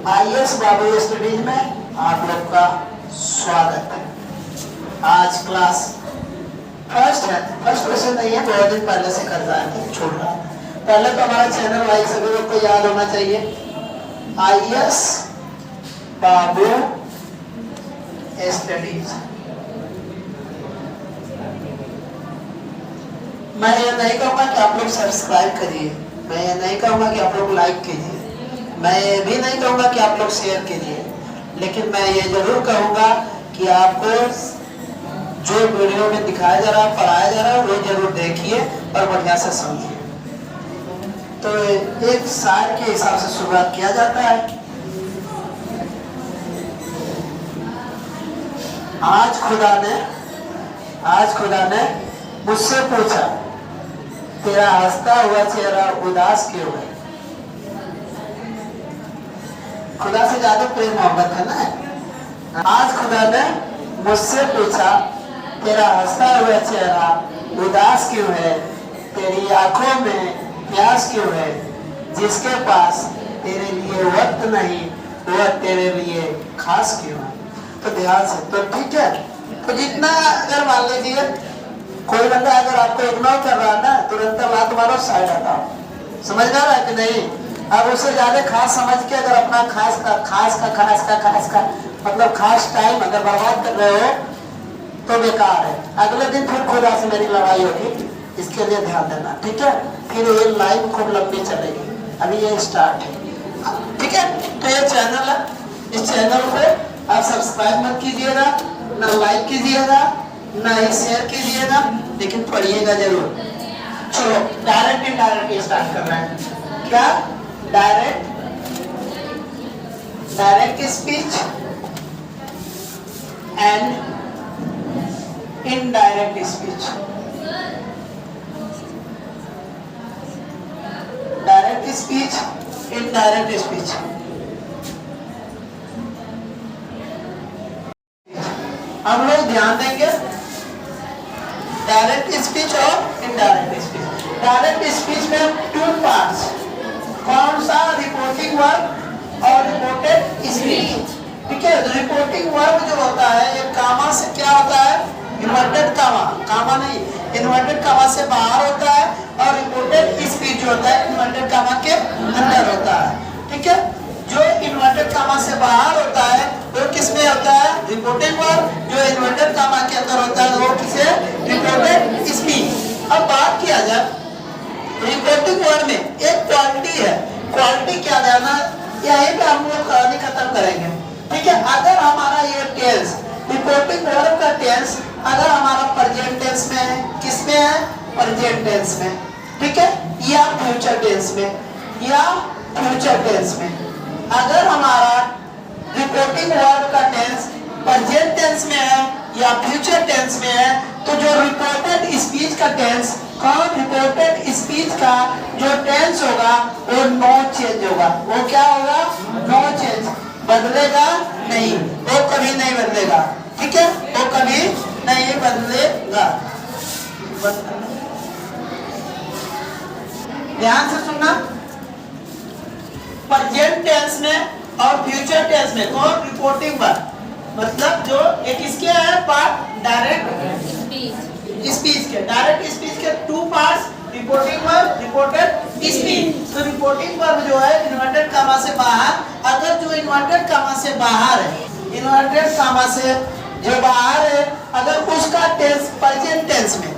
IAS बाबू studies में आप लोग का स्वागत है। आज क्लास फर्स्ट है, फर्स्ट क्वेश्चन नहीं है, बहुत दिन पहले से कर रहा है, छोड़ रहा है। पहले तो हमारा चैनल वाइज सभी लोग को याद होना चाहिए, आईएएस बाबू स्टडीज। मैं ये नहीं कहूँगा कि आप लोग सब्सक्राइब करिए, मैं ये नहीं कहूँगा कि आप लोग लाइक कीजिए, मैं ये भी नहीं कहूँगा कि आप लोग शेयर कीजिए, लेकिन मैं ये जरूर कहूँगा कि आपको जो वीडियो में दिखाया जा रहा है, पढ़ाया जा रहा है, वो जरूर देखिए और बढ़िया से समझिए। तो एक साल के हिसाब से शुरुआत किया जाता है। आज खुदा ने मुझसे पूछा, तेरा हंसता हुआ चेहरा उदास क्यों है? खुदा से ज्यादा प्रेम मोहब्बत है ना। आज खुदा ने मुझसे पूछा, तेरा हंसता हुआ चेहरा उदास क्यों है? तेरी आंखों में प्यास क्यों है? जिसके पास तेरे लिए वक्त नहीं, वह तेरे लिए खास क्यों है? तो ध्यान से, तो ठीक है। तो जितना अगर मान लीजिए कोई बंदा अगर आपको इग्नोर कर रहा है ना, तुरंत बात मारो, साइड हटाओ। समझ में आ रहा है कि नहीं? अब उससे ज्यादा खास समझ के अगर अपना खास का मतलब खास टाइम अगर बर्बाद कर रहे हो तो बेकार है। अगले दिन फिर खुदा से मेरी लड़ाई होगी, इसके लिए ध्यान देना, ठीक है? फिर ये लाइव खूब लंबी चलेगी, अभी ये स्टार्ट है, ठीक है? तो ये चैनल है, इस चैनल को आप सब्सक्राइब मत कीजिएगा, ना लाइक कीजिएगा, ना ही शेयर कीजिएगा, लेकिन पढ़िएगा जरूर। चलो डायरेक्ट इनडायरेक्ट स्टार्ट कर रहे हैं। क्या? Direct speech and indirect speech. Direct speech, indirect speech. हम लोग ध्यान देंगे डायरेक्ट स्पीच और इनडायरेक्ट स्पीच। डायरेक्ट स्पीच में टू पार्ट्स, कौन सा? रिपोर्टिंग वर्ब और रिपोर्टेड स्पीच, ठीक है? रिपोर्टिंग वर्ब जो होता है ये कामा से क्या होता है? इन्वर्टेड कामा नहीं, इन्वर्टेड कामा से बाहर होता है, और रिपोर्टेड स्पीच जो होता है इन्वर्टेड कामा के अंदर होता है, ठीक है? जो इन्वर्टेड कामा से बाहर होता है वो किसमें होता है? Reporting verb. जो इन्वर्टेड कामा के अंदर होता है वो किसे? Reported speech. अब बात किया जाए रिपोर्टिंग वर्ब में एक क्वालिटी है, क्वालिटी क्या देना, यही पे हम लोग कहानी खत्म करेंगे, ठीक है? अगर हमारा ये टेंस, रिपोर्टिंग वर्ब का टेंस अगर हमारा प्रेजेंट टेंस में है, किसमें है? प्रेजेंट टेंस में, ठीक है? या फ्यूचर टेंस में, या फ्यूचर टेंस में। अगर हमारा रिपोर्टिंग वर्ब का टेंस प्रेजेंट टेंस में है या फ्यूचर टेंस में है, तो जो रिपोर्टेड स्पीच का टेंस, कौन? रिपोर्टेड स्पीच का जो टेंस होगा वो नो चेंज होगा। वो क्या होगा? नो चेंज, बदलेगा नहीं, वो कभी नहीं बदलेगा, ठीक है? वो कभी नहीं बदलेगा। ध्यान से सुनना, प्रेजेंट टेंस में और फ्यूचर टेंस में कौन? रिपोर्टिंग वर्ब, मतलब जो एक इसके है पार्ट डायरेक्ट स्पीच के। डायरेक्ट स्पीच के two parts, reporting verb, reported speech. तो रिपोर्टिंग वर्ब जो है इन्वर्टेड कामा से बाहर, अगर जो इन्वर्टेड कामा से बाहर है, इन्वर्टेड कामा से जो बाहर है, अगर उसका टेंस प्रेजेंट टेंस में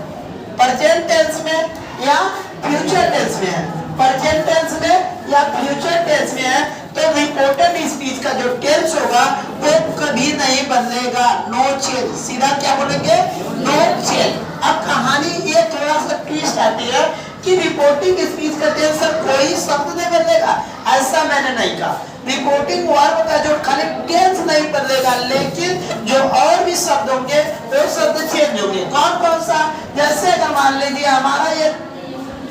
या फ्यूचर टेंस में है, प्रेजेंट टेंस में या फ्यूचर टेंस में है, तो रिपोर्टेड स्पीच का जो टेंस होगा वो कभी नहीं बदलेगा, नो चेंज। सीधा क्या बोलेंगे? No change. अब कहानी ये थोड़ा सा ट्विस्ट आती है कि रिपोर्टिंग स्पीच का टेंस कोई शब्द नहीं बदलेगा, ऐसा मैंने नहीं कहा। रिपोर्टिंग वर्ब का जो खाली टेंस नहीं बदलेगा, लेकिन जो और भी शब्द होंगे वो शब्द चेंज होंगे। कौन कौन सा? जैसे अगर मान लीजिए हमारा ये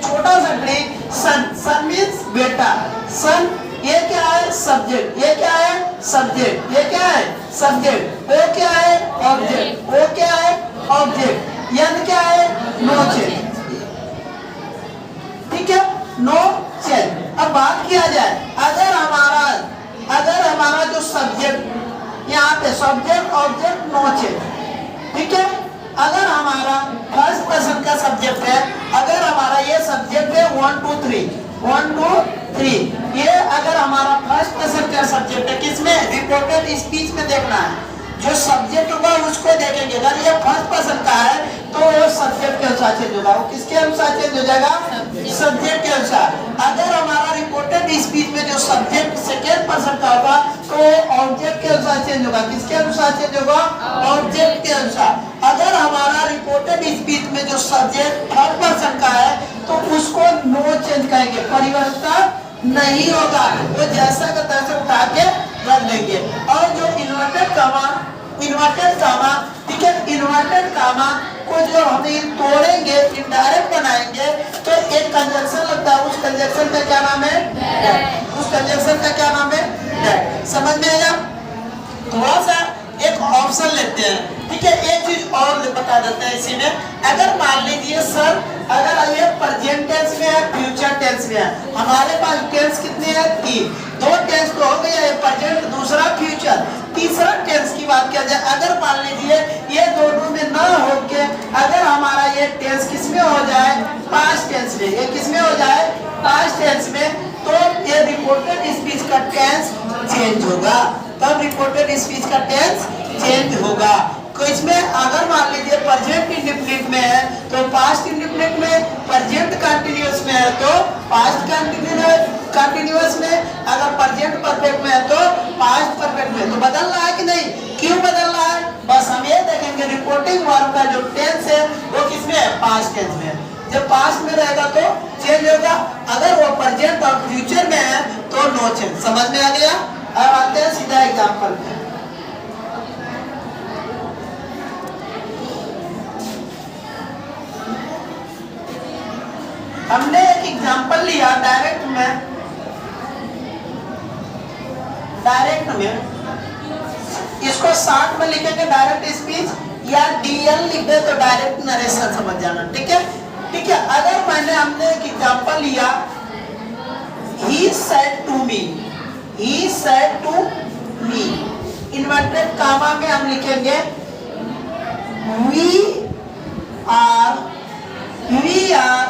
छोटा सा ट्रिक, सन मीन्स बेटा, सन ये क्या है? सब्जेक्ट। ये क्या है? सब्जेक्ट। ये क्या है? सब्जेक्ट। वो क्या है? ऑब्जेक्ट। वो क्या है? ऑब्जेक्ट। यन क्या है? नो चेंज, ठीक है? No change. अब बात किया जाए, अगर सब्जेक्ट है, अगर हमारा ये सब्जेक्ट है 1 2 3 1 2 3, ये अगर हमारा फर्स्ट पर्सन का सब्जेक्ट है, किसमें? रिपोर्टेड स्पीच में देखना है। जो सब्जेक्ट होगा उसको देखेंगे। अगर ये फर्स्ट पर्सन का है तो वो सब्जेक्ट के अनुसार चेंज होगा। वो किसके अनुसार चेंज हो जाएगा? सब्जेक्ट के अनुसार। अगर हमारा रिपोर्टेड स्पीच में जो सब्जेक्ट सेकेंड पर्सन का होगा तो ऑब्जेक्ट के अनुसार चेंज होगा। किसके अनुसार चेंज होगा? ऑब्जेक्ट के अनुसार। अगर हमारा रिपोर्टेड स्पीच में जो सब्जेक्ट थर्ड पर्सन का है तो उसको नो चेंज करेंगे, परिवर्तन नहीं होगा, वो जैसा का तैसा उठा के रख देंगे। और जो इन्वर्टेड कामा, ठीक है, इन्वर्टेड कामा को जो हम तोड़ेंगे, इनडायरेक्ट बनाएंगे तो एक कंजक्शन लगता है, उस कंजक्शन का क्या नाम है? उस कंजक्शन का क्या नाम है? दैट। समझ में आया? थोड़ा सा एक ऑप्शन लेते हैं, ठीक है। एक चीज और बता देते हैं इसी में। अगर मान लीजिए सर, अगर ये प्रेजेंट टेंस में है, फ्यूचर टेंस में है, हमारे पास टेंस कितने हैं? 3। 2 टेंस तो हो गया, प्रेजेंट, दूसरा फ्यूचर, तीसरा टेंस की बात किया जाए। अगर मान लीजिए ये दोनों में ना होके अगर हमारा ये टेंस किसमें हो जाए? पास्ट टेंस में। ये किसमें हो जाए? पास्ट टेंस में। तो ये रिपोर्टेड स्पीच का टेंस चेंज होगा। तब रिपोर्टेड स्पीच का टेंस चेंज होगा। तो इसमें अगर मान लीजिए प्रेजेंट इंडेफिनिट में है तो पास्ट इंडेफिनिट में, प्रेजेंट कंटीन्यूअस में है तो पास्ट कंटीन्यूअस में, अगर प्रेजेंट परफेक्ट में है तो पास्ट परफेक्ट में। तो बदल रहा है कि नहीं? क्यों बदल रहा है? बस हम ये देखेंगे रिपोर्टिंग वर्ब का जो टेंस है वो किसमें है? पास्ट टेंस में। जब पास्ट में रहेगा तो चेंज होगा, अगर वो प्रेजेंट और फ्यूचर में है तो नो चेंज। समझ में आ गया? अब आते हैं सीधा एग्जाम्पल पे। हमने एक एग्जाम्पल लिया डायरेक्ट में, इसको शॉर्ट में लिखेंगे डायरेक्ट स्पीच, या डीएल लिख दे तो डायरेक्ट नरेशन समझ जाना, ठीक है। ठीक है, अगर हमने एक एग्जाम्पल लिया, he said to me, inverted comma में हम लिखेंगे we are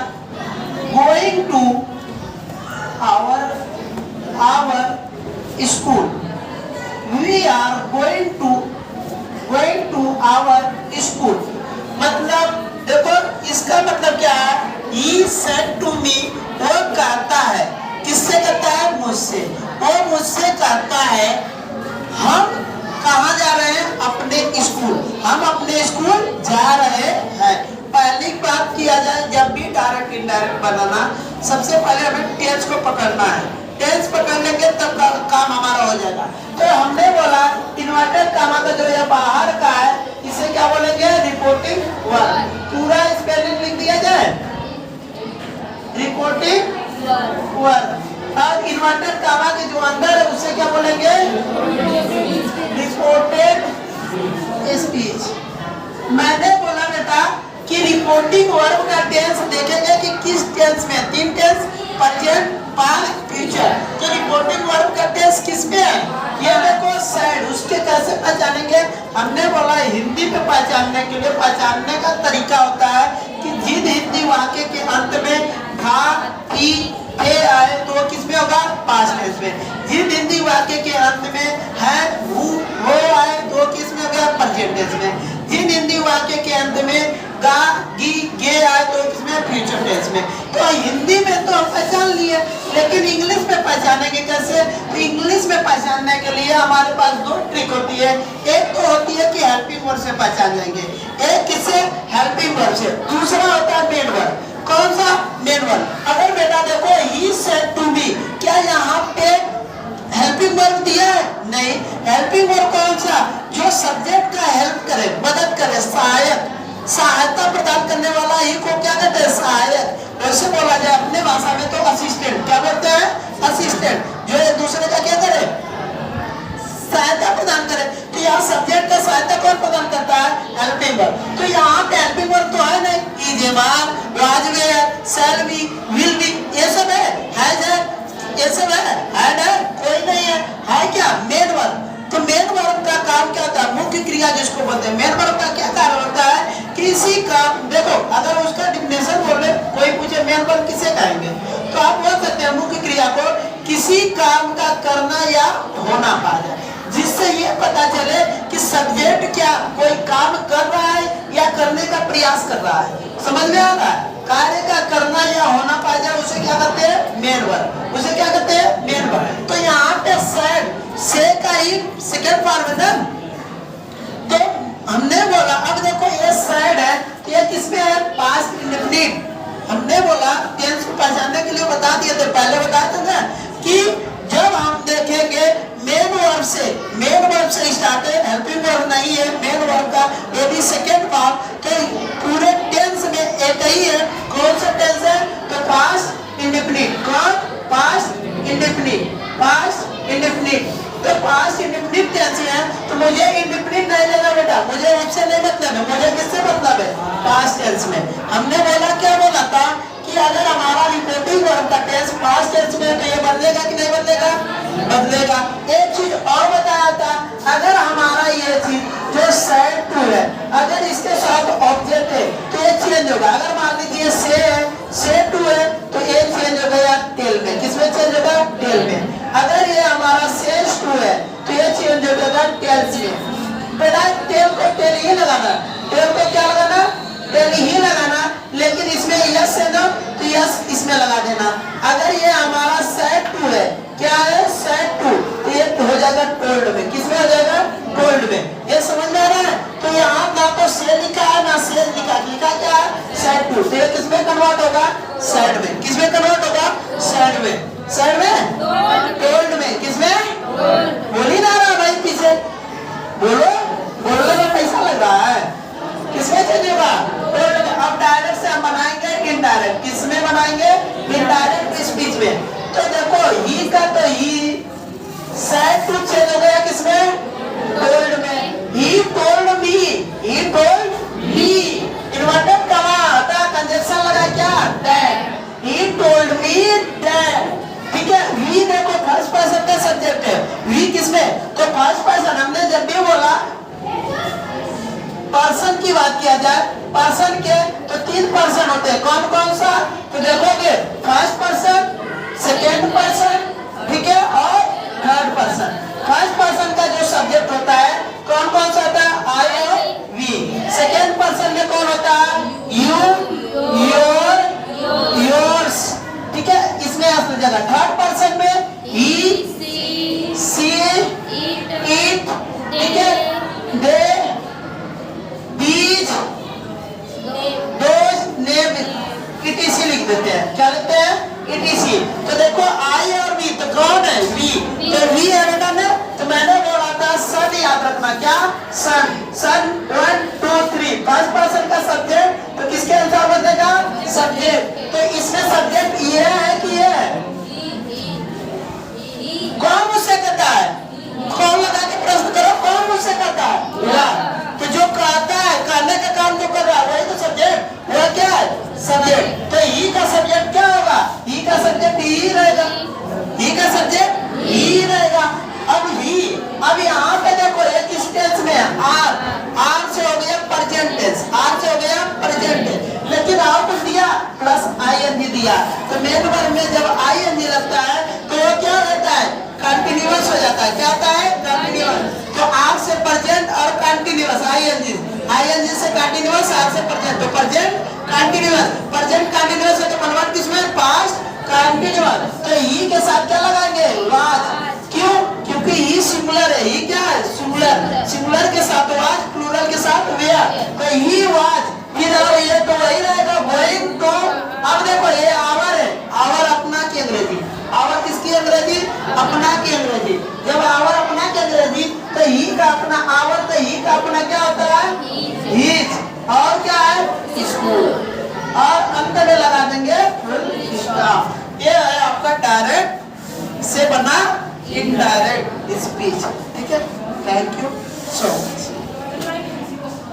going to our school. We are going to our school। मतलब देखो इसका मतलब क्या है? He said to me, वो कहता है, किससे कहता है? मुझसे। वो मुझसे कहता है हम कहाँ जा रहे हैं? अपने स्कूल। हम अपने स्कूल जा रहे हैं। पहली बात किया जाए, जब भी डायरेक्ट इनडायरेक्ट बनाना, सबसे पहले हमें टेंस को पकड़ना है। टेंस पकड़ लेंगे तब काम हमारा हो जाएगा। तो हमने बोला इन्वर्टेड कामा का जो ये बाहर का है इसे क्या बोलेंगे? Reporting verb. पूरा स्पेलिंग लिख दिया जाए, रिपोर्टिंग वर्ब। और इन्वर्टेड कामा के जो अंदर है उसे क्या बोलेंगे? Reported speech. मैंने बोला बेटा कि रिपोर्टिंग वर्ब का टेंस देखेंगे कि किस टेंस में? 3 टेंस, प्रेजेंट, पास्ट, फ्यूचर। तो रिपोर्टिंग वर्ब का टेंस किस में है? ये देखो said। उसके कैसे पहचानेंगे? हमने बोला हिंदी में पहचानने के लिए पहचानने का तरीका होता है कि जिन हिंदी वाक्य के अंत में था, ई, ए आए तो किस में होगा? पास्ट टेंस में। जिन हिंदी वाक्य के अंत में है, वो आए तो किस में होगा? प्रेजेंट टेंस में। जिन हिंदी वाक्य के अंत में गा, गी, गे आए तो किसमें? फ्यूचर टेंस में। तो हिंदी में तो हम पहचान लिए, लेकिन इंग्लिश में पहचानेंगे कैसे? तो इंग्लिश में पहचानने के लिए हमारे पास 2 ट्रिक होती है। एक तो होती है कि हेल्पिंग वर्ब से पहचान जाएंगे, एक किससे? हेल्पिंग वर्ब से। दूसरा होता है मेन वर्ब। कौन सा? Main verb. अगर बेटा देखो he said to me, क्या यहाँ पे हेल्पिंग वर्ब दिया है? नहीं। हेल्पिंग वर्ब कौन सा? जो सब्जेक्ट का हेल्प करे, मदद करे, सहायक, सहायता प्रदान करने वाला ही को क्या कहते हैं? सहायक। वैसे बोला जाए अपने भाषा में तो असिस्टेंट। क्या बोलते हैं? असिस्टेंट। जो एक दूसरे का क्या करे? सहायता प्रदान करे। तो यहाँ सब्जेक्ट का सहायता कौन प्रदान करता है? Helping verb. तो यहाँ पे हेल्पिंग वर्ब तो है नहीं, is, was, were, shall be, will be, ये सब है, हैज है, ये सब है, हैड है, कोई नहीं है क्या? Main verb. तो मेन वर्ब का काम क्या होता है? मुख्य क्रिया जिसको बोलते हैं। मेन वर्ब का क्या कार्य होता है कि किसी काम, देखो अगर उसका डिफिनेशन बोले, कोई पूछे मेन वर्ब किसे कहेंगे, तो आप बोल सकते हैं मुख्य क्रिया को किसी काम का करना या होना पा जाए, जिससे ये पता चले कि सब्जेक्ट क्या कोई काम कर रहा है या करने का प्रयास कर रहा है। समझ में आ रहा है? कार्य का करना या होना पा जाए उसे क्या कहते हैं? Main verb. उसे क्या कहते हैं? Main verb. तो यहाँ पे सैड से का ही सेकंड फॉर्म है ना, तो हमने बोला अब देखो ये सैड है तो ये किसमें है? Past indefinite. हमने बोला टेंस को पहचानने के लिए बता दिए थे, पहले बताया था ना कि जब हम देखेंगे मेन वर्ब से स्टार्ट है, हेल्पिंग वर्ब नहीं है, मेन वर्ब का यदि सेकंड फॉर्म, तो पूरे टेंस में एक ही है। कौन सा टेंस है? तो पास्ट इंडेफिनिट। कौन? Past indefinite. Past indefinite. तो पास्ट इंडेफिनिट टेंस है, तो मुझे इंडेफिनिट नहीं लेना बेटा, मुझे इससे नहीं मतलब है, मुझे किससे मतलब है? पास्ट टेंस में। हमने बोला क्या बोला था कि अगर हमारा रिपोर्टिंग वर्ब का टेंस पास्ट टेंस में तो ये बदलेगा कि नहीं बदलेगा? बदलेगा। एक चीज और बताया था, अगर हमारा ये चीज जो सैड टू है, अगर इसके साथ ऑब्जेक्ट है तो ये चेंज होगा। अगर मान लीजिए से है, से टू है, तो ये चेंज हो गया टेल में। किसमें चेंज होगा? टेल में। अगर ये हमारा सेज टू है तो ये चेंज हो जाएगा टेल्स में। बेटा टेल को टेल ही लगाना, टेल को क्या लगाना? टेल ही लगाना, लेकिन इसमें यस है ना, तो यस इसमें लगा देना। अगर ये हमारा सेड टू है, क्या है? सेड टू, तो ये हो जाएगा टोल्ड में। किसमें हो जाएगा? टोल्ड में। ये समझ में आ रहा है? तो यहाँ ना तो से लिखा है ना सेज लिखा, लिखा क्या है? Said to. तो ये किसमें कन्वर्ट होगा? सेड में। किसमें कन्वर्ट होगा? सेड में। सेड में? टोल्ड में। किसमें? बोल ही ना रहा भाई, पीछे बोलो, बोलने में पैसा लग रहा है। किसमें चेंज होगा? टोल्ड में। अब डायरेक्ट से हम बनाएंगे इनडायरेक्ट। किसमें बनाएंगे? इनडायरेक्ट स्पीच में। तो देखो ही का तो ही, सेड टू चेंज हो गया किसमें? टोल्ड में। He told me, he told me, inverted कमा होता, कंजक्शन लगा क्या? That. He told me that. ठीक है। वी देखो फर्स्ट पर्सन का सब्जेक्ट है, वी किसमें? तो फर्स्ट पर्सन। हमने जब भी बोला पर्सन की बात किया जाए, पर्सन के तो 3 पर्सन होते हैं। कौन कौन सा? तो देखोगे फर्स्ट पर्सन, सेकेंड पर्सन, ठीक है, और थर्ड पर्सन। फर्स्ट पर्सन का जो सब्जेक्ट होता है कौन कौन सा होता है? आई और वी। सेकेंड पर्सन में कौन होता है? यू, योर, योर्स, ठीक है, इसमें असली जगह। थर्ड पर्सन में ही, सी, इट, ठीक है, दे, बीज, दोज, नेम, इटीसी लिख देते हैं। क्या लिखते हैं? इटीसी। तो देखो आई और वी, तो कौन है? वी। तो वी है बेटा ना, तो मैंने बोला था सन याद रखना। क्या? सन। सन 1 2 3 फर्स्ट पर्सन का सब्जेक्ट, तो किसके अनुसार बनेगा? सब्जेक्ट। तो इसमें सब्जेक्ट ये है कि ये है? कौन मुझसे कहता है? कौन लगा के प्रश्न करो, कौन मुझसे कहता है? तो जो कहता है, करने का काम जो कर रहा है वही तो सब्जेक्ट, वो क्या है? सब्जेक्ट। तो ही का सब्जेक्ट क्या होगा? ही का सब्जेक्ट ही रहेगा। ही का सब्जेक्ट ही रहेगा। अब ही, अब यहाँ पे देखो एक टेंस में आर, आर से हो गया प्रेजेंट टेंस, आर से हो गया प्रेजेंट टेंस, लेकिन आउट दिया प्लस आईएनजी दिया। तो मेन वर्ब में जब आईएनजी लगता है तो वो क्या रहता है? कंटिन्यूअस हो जाता है। क्या होता है? कंटिन्यूअस। तो आर से प्रेजेंट और कंटिन्यूअस, आईएनजी, आईएनजी से कंटिन्यूअस, आर से प्रेजेंट, तो प्रेजेंट कंटिन्यूअस। प्रेजेंट कंटिन्यूअस है तो कन्वर्ट किसमें? Past continuous. तो ही के साथ क्या लगाएंगे? वाज। क्यों? क्योंकि ही सिंगुलर है। ही क्या है? सिंगुलर। सिंगुलर के साथ वाज, प्लूरल के साथ वेयर। तो ही वाज, फिर ये तो वही रहेगा, गोइंग टू। अब देखो ये आवर है, आवर अपना की अंग्रेजी, आवर किसकी अंग्रेजी? अपना की अंग्रेजी। जब आवर अपना की अंग्रेजी, तो ही का अपना आवर, तो ही का अपना क्या होता है? हीज। और क्या है? स्कूल। और अंत में लगा देंगे फुल स्टॉप। ये है आपका डायरेक्ट से बना इनडायरेक्ट स्पीच। ठीक है, थैंक यू सो मच।